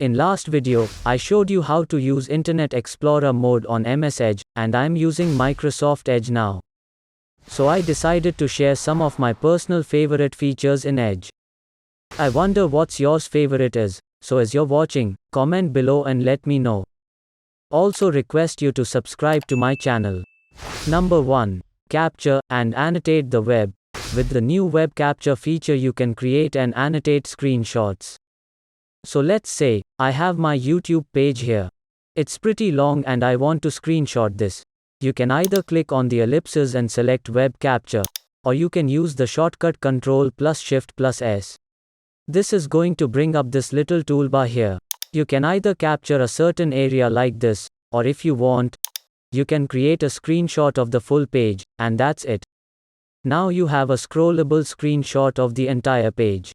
In last video, I showed you how to use Internet Explorer mode on MS Edge, and I'm using Microsoft Edge now. So I decided to share some of my personal favorite features in Edge. I wonder what's yours favorite is, so as you're watching, comment below and let me know. Also request you to subscribe to my channel. Number 1. Capture and annotate the web. With the new web capture feature you can create and annotate screenshots. So let's say, I have my YouTube page here. It's pretty long and I want to screenshot this. You can either click on the ellipses and select web capture, or you can use the shortcut Ctrl+Shift+S. This is going to bring up this little toolbar here. You can either capture a certain area like this, or if you want, you can create a screenshot of the full page, and that's it. Now you have a scrollable screenshot of the entire page.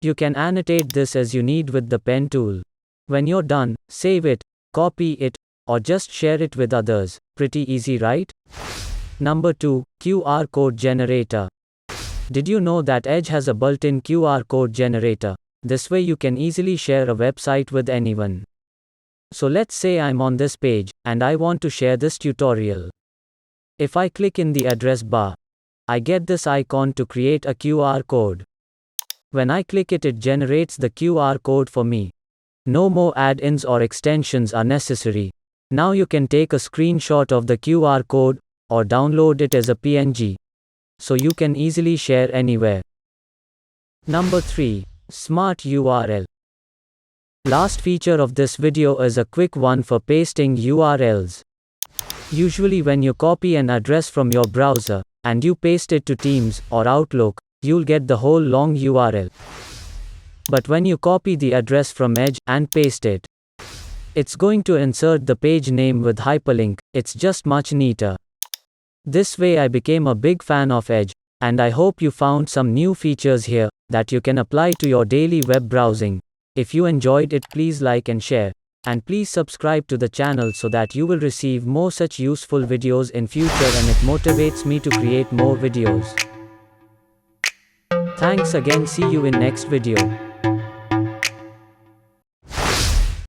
You can annotate this as you need with the pen tool. When you're done, save it, copy it, or just share it with others. Pretty easy, right? Number 2. QR code generator. Did you know that Edge has a built-in QR code generator? This way you can easily share a website with anyone. So let's say I'm on this page, and I want to share this tutorial. If I click in the address bar, I get this icon to create a QR code. When I click it, it generates the QR code for me. No more add-ins or extensions are necessary. Now you can take a screenshot of the QR code, or download it as a PNG. So you can easily share anywhere. Number 3. Smart URL. Last feature of this video is a quick one for pasting URLs. Usually when you copy an address from your browser, and you paste it to Teams or Outlook, you'll get the whole long URL. But when you copy the address from Edge and paste it, it's going to insert the page name with hyperlink. It's just much neater. This way I became a big fan of Edge, and I hope you found some new features here that you can apply to your daily web browsing. If you enjoyed it, please like and share, and please subscribe to the channel so that you will receive more such useful videos in future, and it motivates me to create more videos. Thanks again, see you in next video.